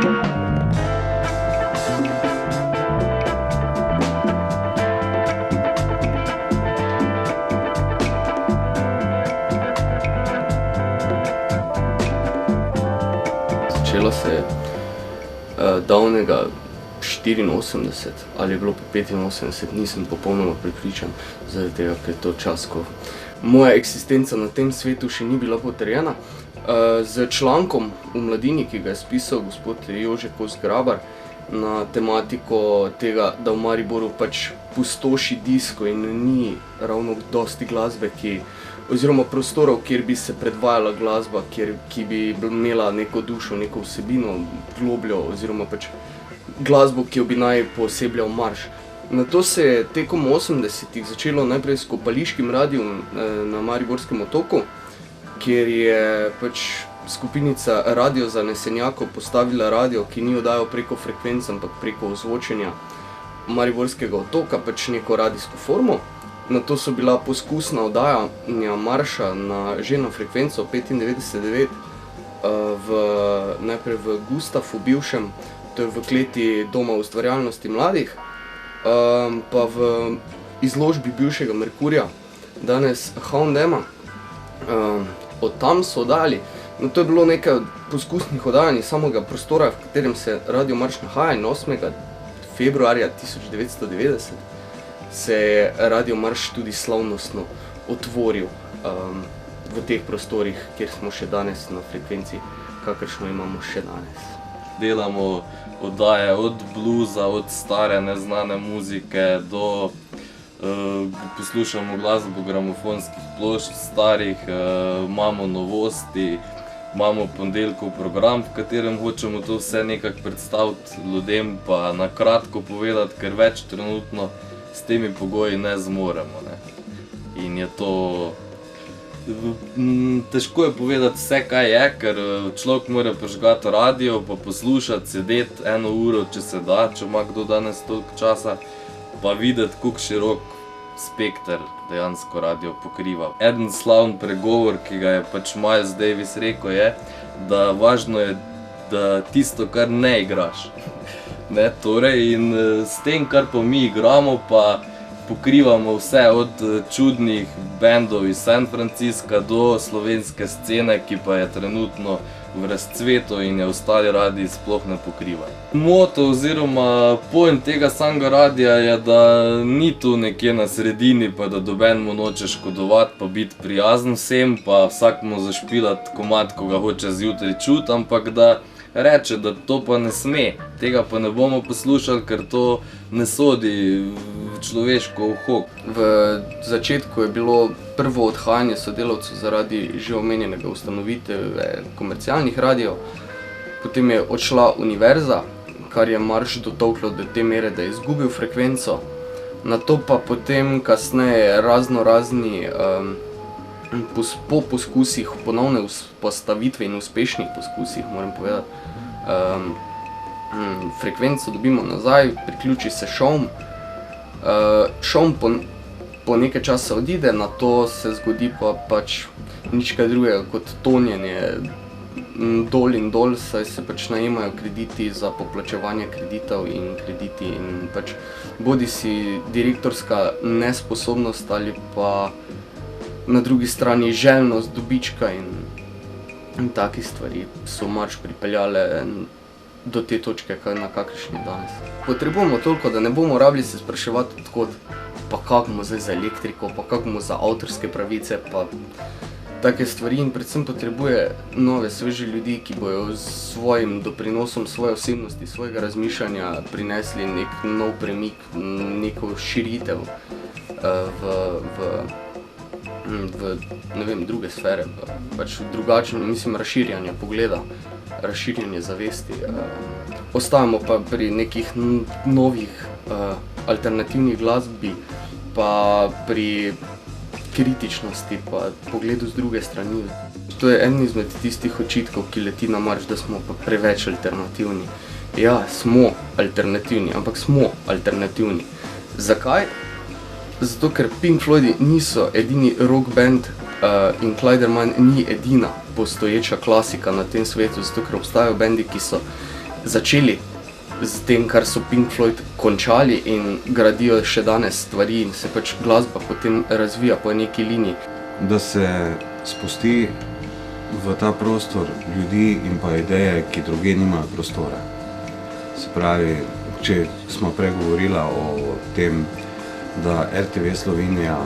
Začelo se je davnega 84 ali je bilo pa 85, nisem popolnoma prepričan, zaradi tega, ker je to čas, ko moja eksistenca na tem svetu še ni bila potrjena. Z člankom v Mladini, ki ga je spisal gospod Jože Kos Grabar na tematiko tega, da v Mariboru pač pustoši disko in ni ravno dosti glasbe, oziroma prostorov, kjer bi se predvajala glasba, ki bi imela neko dušo, neko vsebino, globljo, oziroma pač glasbo, ki jo bi naj poosebljal marš. Nato se je tekom 80-ih začelo najprej s kopališkim radiom na Mariborskem otoku, kjer je pač skupinica Radio zanesenjakov postavila radio, ki ni oddajal preko frekvenc, ampak preko ozvočenja Mariborskega otoka, pač neko radijsko formo. Nato so bila poskusna oddajanja marša že na frekvenco 95,9 najprej v Gustafu bivšem, to je v kleti Doma ustvarjalnosti mladih, pa v izložbi bivšega Merkurja, danes H&M-a. Od tam so oddajali. No, to je bilo nekaj poskusnih oddajanj samega prostora, v katerem se Radio Marš nahaja, in 8. februarja 1990 se je Radio Marš tudi slavnostno otvoril v teh prostorih, kjer smo še danes na frekvenci, kakršno imamo še danes. Delamo oddaje od bluza, od stare neznane muzike do poslušamo glasbo gramofonskih plošč starih, imamo novosti, imamo ponedeljkov program, v katerem hočemo to vse nekako predstaviti ljudem, pa na kratko povedati, ker več trenutno s temi pogoji ne zmoremo. In je to težko je povedati vse, kaj je, ker človek mora prižgati radio, pa poslušati, sedeti 1 uro, če se da, če ima kdo danes toliko časa, pa videti, koliko širok spekter dejansko radio pokriva. Eden slavn pregovor, ki ga je pač Miles Davis rekel, je, da važno je, da tisto, kar ne igraš. Torej, in s tem, kar pa mi igramo, pa pokrivamo vse od čudnih bendov iz San Francisca do slovenske scene, ki pa je trenutno v razcvetu in je ostali radiji sploh ne pokrivajo. Moto oziroma point tega samega radija je, da ni tu nekje na sredini, pa da nobenemu noče škodovati, pa biti prijazen vsem, pa vsakemu zašpilati komad, ko ga hoče zjutraj čuti, ampak da reče, da to pa ne sme, tega pa ne bomo poslušali, ker to ne sodi v človeško uho. V začetku je bilo prvo odhajanje sodelavcev zaradi že omenjenega ustanovitve komercialnih radijev, potem je odšla Univerza, kar je Marš dotolklo do te mere, da je izgubil frekvenco, nato pa potem kasneje razni po poskusih ponovne vzpostavitve in uspešnih poskusih, moram povedati, frekvenco dobimo nazaj, priključi se šovm. Šovm po nekaj časa odide, nato se zgodi pa pač nič kaj drugega kot tonjenje dol in dol, saj se pač najemajo krediti za poplačevanje kreditov in krediti in pač bodisi direktorska nesposobnost ali pa na drugi strani željnost dobička in takih stvari so Marš pripeljale do te točke, na kakršni danes. Potrebujemo toliko, da ne bomo rabili se spraševati odkot, pa kako bomo zdaj za elektriko, pa kako bomo za avtorske pravice, pa take stvari, in predvsem potrebuje nove, sveže ljudi, ki bojo s svojim doprinosom, svoje osebnosti, svojega razmišljanja prinesli nek nov premik, neko širitev v druge sfere, pač drugačno, mislim, razširjanje pogleda, razširjanje zavesti. Ostajamo pa pri nekih novih alternativnih glasbi, pa pri kritičnosti, pa pogledu z druge strani. To je en izmed tistih očitkov, ki leti na Marš, da smo pa preveč alternativni. Ja, smo alternativni, ampak smo alternativni. Zakaj? Zato, ker Pink Floydi niso edini rock band in Kliderman ni edina postoječa klasika na tem svetu, zato ker obstajajo bendi, ki so začeli z tem, kar so Pink Floyd končali in gradijo še danes stvari in se pač glasba potem razvija po neki liniji. Da se spusti v ta prostor ljudi in pa ideje, ki druge nimajo prostora. Se pravi, če smo prej govorila o tem, da RTV Slovenija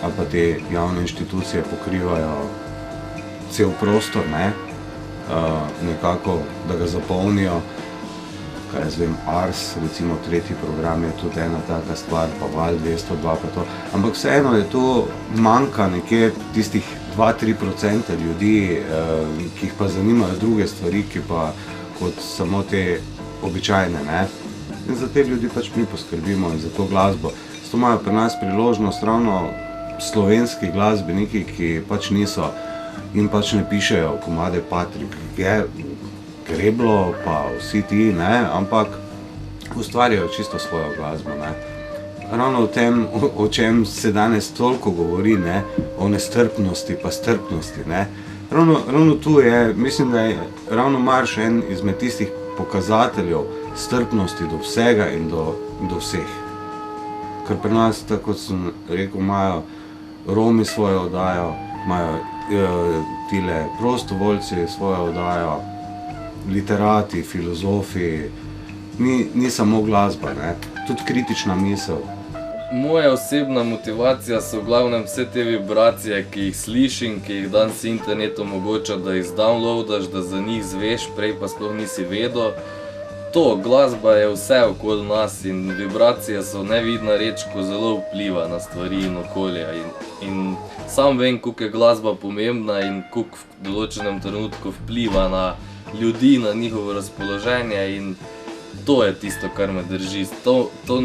ali pa te javne inštitucije pokrivajo cel prostor, nekako, da ga zapolnijo, kaj jaz vem, Ars, recimo tretji program je tudi ena taka stvar, pa Val 202 pa to, ampak vseeno je to manjka nekje tistih 2-3% ljudi, ki jih pa zanimajo druge stvari, ki pa kot samo te običajne, In za te ljudi pač mi poskrbimo in za to glasbo. Zato imajo pri nas priložnost ravno slovenski glasbeniki, ki pač niso in pač ne pišejo komade Patrik Greblo pa vsi ti, ampak ustvarjajo čisto svojo glasbo, Ravno o tem, o čem se danes toliko govori, o nestrpnosti pa strpnosti, Ravno tu je, mislim, da je ravno marš en izmed tistih pokazateljev strpnosti do vsega in do vseh. Ker pri nas, tako kot sem rekel, imajo Romi svojo oddajo, imajo tile prostovoljci svojo oddajo, literati, filozofi, ni samo glasba, tudi kritična misel. Moja osebna motivacija so v glavnem vse te vibracije, ki jih slišim, ki jih danes internet omogoča, da jih downloadaš, da za njih zveš, prej pa sploh nisi vedel. To, glasba je vse okoli nas in vibracije so nevidna reč, ko zelo vpliva na stvari in okolje. In sam vem, koliko je glasba pomembna in koliko v določenem trenutku vpliva na ljudi, na njihovo razpoloženje in to je tisto, kar me drži. To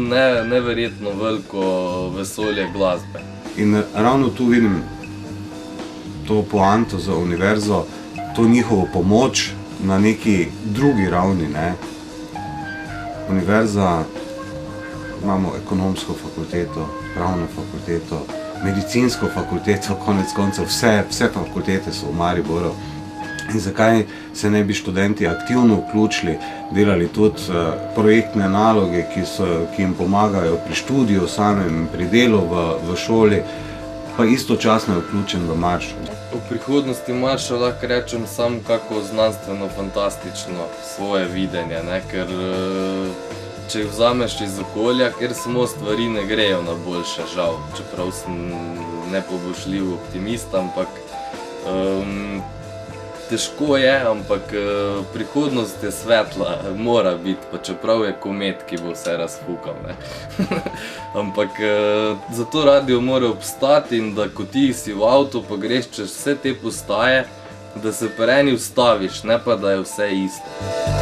neverjetno veliko vesolje glasbe. In ravno tu vidim to poanto za univerzo, to njihovo pomoč na neki drugi ravni, Univerza, imamo ekonomsko fakulteto, pravno fakulteto, medicinsko fakulteto, konec koncev, vse fakultete so v Mariboru. In zakaj se ne bi študenti aktivno vključili, delali tudi projektne naloge, ki jim pomagajo pri študiju samem, pri delu v šoli, pa istočasno je vključen v marš. V prihodnosti marša lahko rečem samo kako znanstveno-fantastično svoje videnje, ker če jih vzameš iz okolja, ker samo stvari ne grejo na boljše, žal, čeprav sem nepoboljšljiv optimist, ampak težko je, ampak prihodnost je svetla, mora biti, pa čeprav je komet, ki bo vse razfukal, Ampak zato radio mora obstati in da ko ti si v avtu pa greš čez vse te postaje, da se pri eni ustaviš, ne pa da je vse isto.